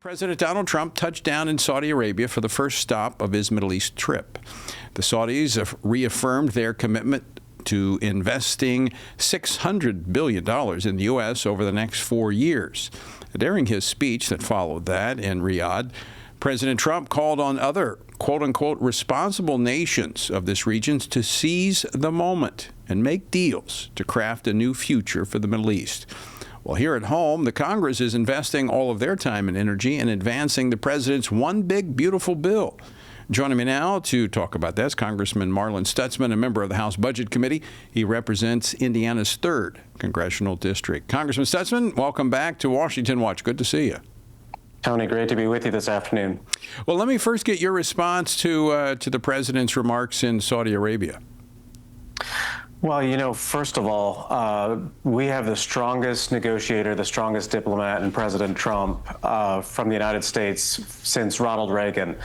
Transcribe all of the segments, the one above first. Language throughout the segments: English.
President Donald Trump touched down in Saudi Arabia for the first stop of his Middle East trip. The Saudis have reaffirmed their commitment to investing $600 billion in the U.S. over the next 4 years. During his speech that followed that in Riyadh, President Trump called on other, quote-unquote, responsible nations of this region to seize the moment and make deals to craft a new future for the Middle East. Well, here at home, the Congress is investing all of their time and energy in advancing the president's one big, beautiful bill. Joining me now to talk about this, Congressman Marlin Stutzman, a member of the House Budget Committee. He represents Indiana's 3rd Congressional District. Congressman Stutzman, welcome back to Washington Watch. Good to see you. Tony, great to be with you this afternoon. Well, let me first get your response to the president's remarks in Saudi Arabia. Well, first of all, we have the strongest negotiator, the strongest diplomat in President Trump from the United States since Ronald Reagan.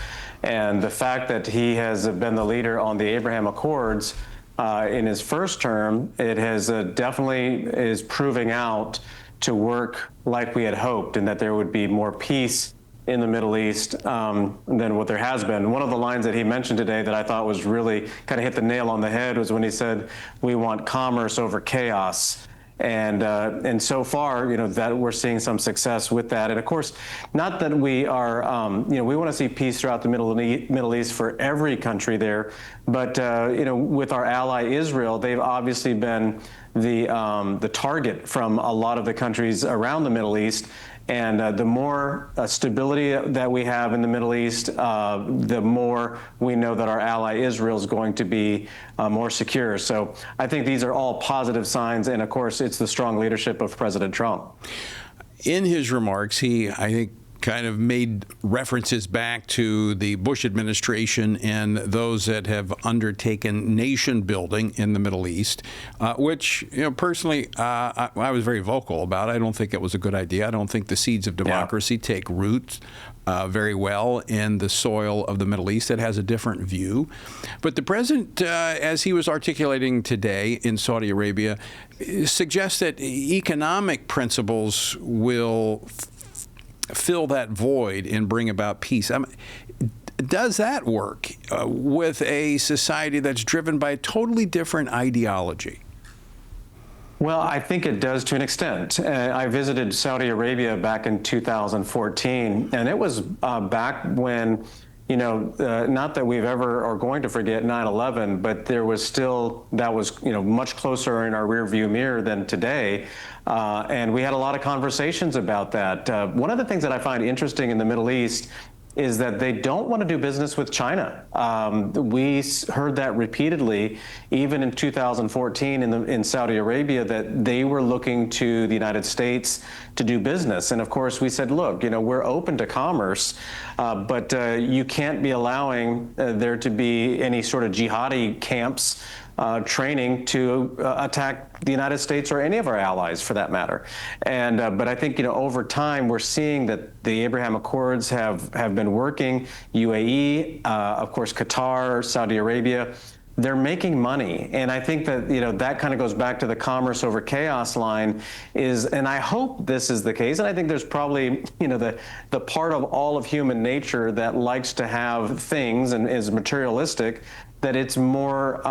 And the fact that he has been the leader on the Abraham Accords in his first term, it has definitely is proving out to work like we had hoped, and that there would be more peace in the Middle East than what there has been. One of the lines that he mentioned today that I thought was really kind of hit the nail on the head was when he said, "We want commerce over chaos." And so far, that we're seeing some success with that. And of course, not that we are, we want to see peace throughout the Middle East for every country there, but with our ally Israel, they've obviously been the target from a lot of the countries around the Middle East. And the more stability that we have in the Middle East, the more we know that our ally Israel is going to be more secure. So I think these are all positive signs. And of course, it's the strong leadership of President Trump. In his remarks, I think, kind of made references back to the Bush administration and those that have undertaken nation building in the Middle East, which, personally, I was very vocal about. I don't think it was a good idea. I don't think the seeds of democracy take root very well in the soil of the Middle East. It has a different view. But the president, as he was articulating today in Saudi Arabia, suggests that economic principles will fill that void and bring about peace. Does that work with a society that's driven by a totally different ideology? Well, I think it does to an extent. I visited Saudi Arabia back in 2014, and it was back when, not that we've ever are going to forget 9/11, but there was still, that was, much closer in our rearview mirror than today. And we had a lot of conversations about that. One of the things that I find interesting in the Middle East is that they don't want to do business with China. We heard that repeatedly, even in 2014 in Saudi Arabia, that they were looking to the United States to do business. And of course, we said, look, we're open to commerce, but you can't be allowing there to be any sort of jihadi camps training to attack the United States or any of our allies, for that matter. And but I think over time we're seeing that the Abraham Accords have been working. UAE, of course, Qatar, Saudi Arabia, they're making money. And I think that that kind of goes back to the commerce over chaos line and I hope this is the case. And I think there's probably the part of all of human nature that likes to have things and is materialistic, that it's more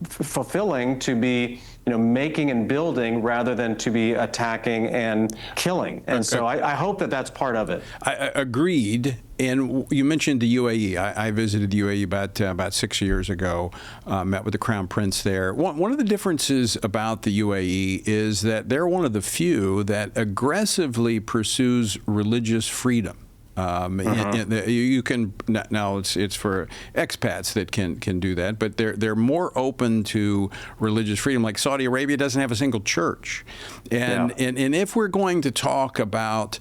fulfilling to be making and building rather than to be attacking and killing. And so I hope that that's part of it. I agreed. And you mentioned the UAE. I visited the UAE about 6 years ago, met with the Crown Prince there. One of the differences about the UAE is that they're one of the few that aggressively pursues religious freedom. You can now it's for expats that can do that, but they're more open to religious freedom. Like Saudi Arabia doesn't have a single church, and if we're going to talk about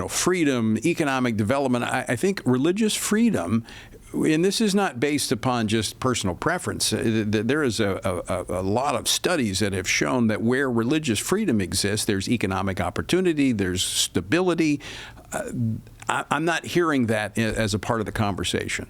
freedom, economic development, I think religious freedom. And this is not based upon just personal preference. There is a lot of studies that have shown that where religious freedom exists, there's economic opportunity, there's stability. I'm not hearing that as a part of the conversation.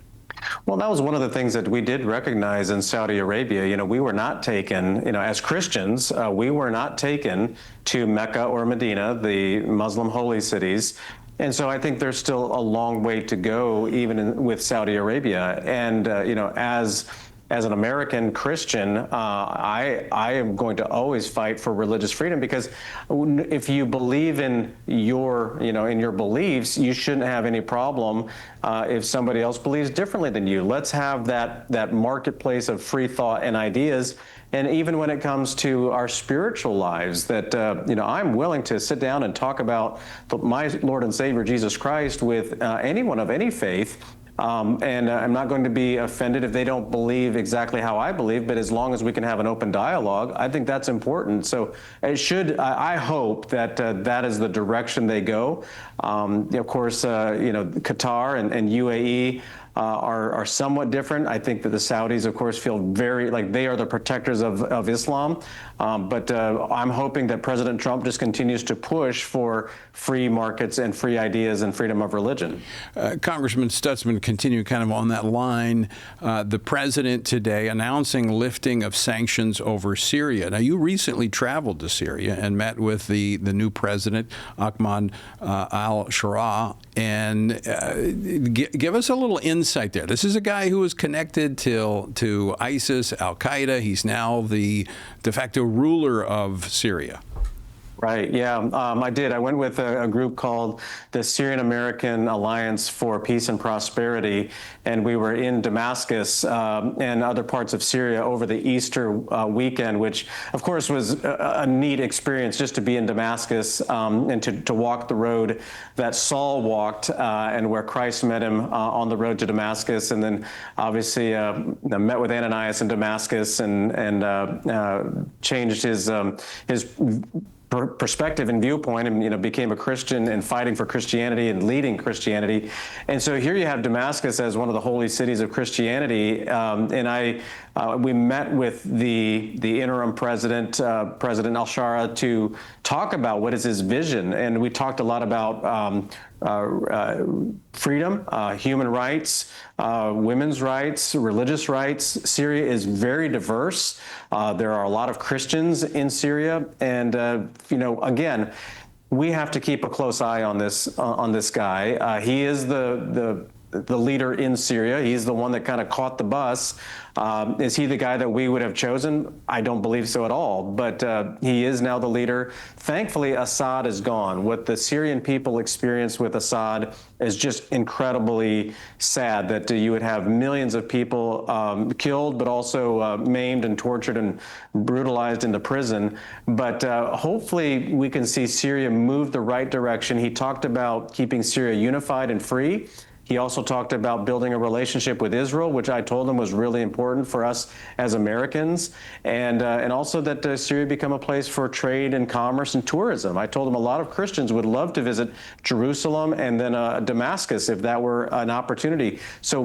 Well, that was one of the things that we did recognize in Saudi Arabia. We were not taken, as Christians, we were not taken to Mecca or Medina, the Muslim holy cities. And so I think there's still a long way to go, even with Saudi Arabia. And, as an American Christian, I am going to always fight for religious freedom, because if you believe in your beliefs, you shouldn't have any problem if somebody else believes differently than you. Let's have that marketplace of free thought and ideas. And even when it comes to our spiritual lives, that I'm willing to sit down and talk about my Lord and Savior Jesus Christ with anyone of any faith. And I'm not going to be offended if they don't believe exactly how I believe, but as long as we can have an open dialogue, I think that's important. So I hope that that is the direction they go. Of course, Qatar and UAE are somewhat different. I think that the Saudis, of course, feel very like they are the protectors of Islam. But I'm hoping that President Trump just continues to push for free markets and free ideas and freedom of religion. Congressman Stutzman, continue kind of on that line. The president today announcing lifting of sanctions over Syria. Now, you recently traveled to Syria and met with the new president, Ahmad al-Sharaa, and give us a little insight there. This is a guy who was connected to ISIS, al-Qaeda. He's now the de facto ruler of Syria. Right. Yeah, I did. I went with a group called the Syrian American Alliance for Peace and Prosperity, and we were in Damascus and other parts of Syria over the Easter weekend, which, of course, was a neat experience just to be in Damascus and to walk the road that Saul walked and where Christ met him on the road to Damascus, and then obviously met with Ananias in Damascus and changed his perspective and viewpoint, and became a Christian and fighting for Christianity and leading Christianity. And so here you have Damascus as one of the holy cities of Christianity. And we met with the interim president, President al-Sharaa, to talk about what is his vision. And we talked a lot about freedom, human rights, women's rights, religious rights. Syria is very diverse. There are a lot of Christians in Syria, and again, we have to keep a close eye on this guy. He is the leader in Syria. He's the one that kind of caught the bus. Is he the guy that we would have chosen? I don't believe so at all, but he is now the leader. Thankfully, Assad is gone. What the Syrian people experienced with Assad is just incredibly sad, that you would have millions of people killed, but also maimed and tortured and brutalized into prison. But hopefully we can see Syria move the right direction. He talked about keeping Syria unified and free. He also talked about building a relationship with Israel, which I told him was really important for us as Americans, and also that Syria become a place for trade and commerce and tourism. I told him a lot of Christians would love to visit Jerusalem and then Damascus if that were an opportunity. So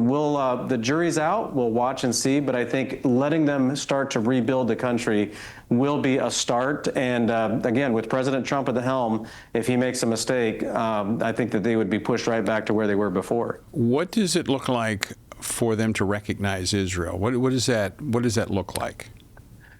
the jury's out. We'll watch and see, but I think letting them start to rebuild the country will be a start. And again, with President Trump at the helm, if he makes a mistake, I think that they would be pushed right back to where they were before. What does it look like for them to recognize Israel? What does that look like?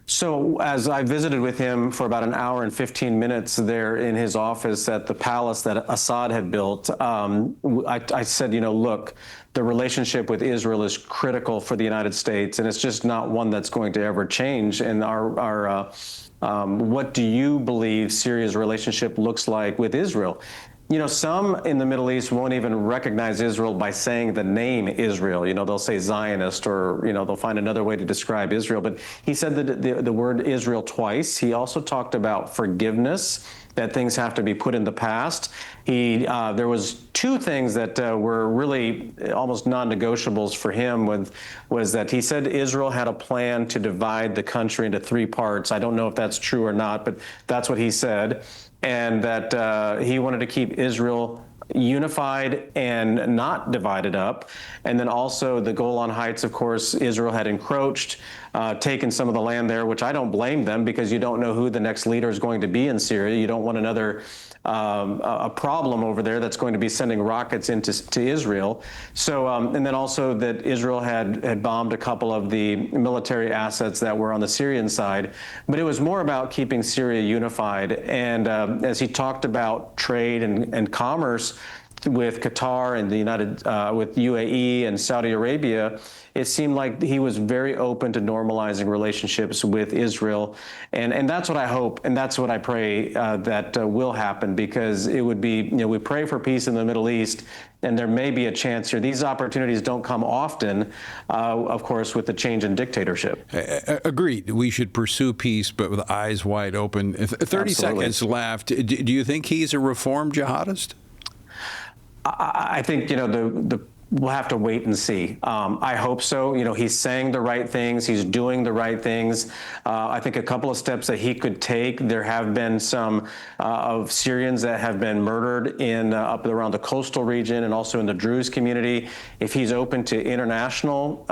So as I visited with him for about an hour and 15 minutes there in his office at the palace that Assad had built, I said, look, the relationship with Israel is critical for the United States, and it's just not one that's going to ever change. And what do you believe Syria's relationship looks like with Israel? Some in the Middle East won't even recognize Israel by saying the name Israel. They'll say Zionist, or, they'll find another way to describe Israel. But he said the word Israel twice. He also talked about forgiveness, that things have to be put in the past. There was two things that were really almost non-negotiables for him, was that he said Israel had a plan to divide the country into three parts. I don't know if that's true or not, but that's what he said. And that he wanted to keep Israel unified and not divided up. And then also the Golan Heights, of course, Israel had encroached, taken some of the land there, which I don't blame them, because you don't know who the next leader is going to be in Syria. You don't want another a problem over there that's going to be sending rockets to Israel. So, and then also that Israel had bombed a couple of the military assets that were on the Syrian side. But it was more about keeping Syria unified. And as he talked about trade and commerce, with Qatar and with UAE and Saudi Arabia, it seemed like he was very open to normalizing relationships with Israel. And that's what I hope, and that's what I pray that will happen, because it would be, we pray for peace in the Middle East, and there may be a chance here. These opportunities don't come often, of course, with the change in dictatorship. Agreed. We should pursue peace, but with eyes wide open. 30 seconds left. Do you think he's a reformed jihadist? I think, we'll have to wait and see. I hope so. He's saying the right things. He's doing the right things. I think a couple of steps that he could take. There have been some of Syrians that have been murdered up around the coastal region and also in the Druze community. If he's open to international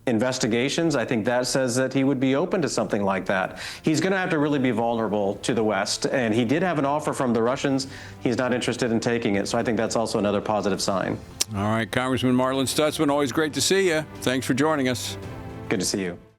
investigations, I think that says that he would be open to something like that. He's going to have to really be vulnerable to the West. And he did have an offer from the Russians. He's not interested in taking it. So I think that's also another positive sign. All right, Congressman Marlin Stutzman, always great to see you. Thanks for joining us. Good to see you.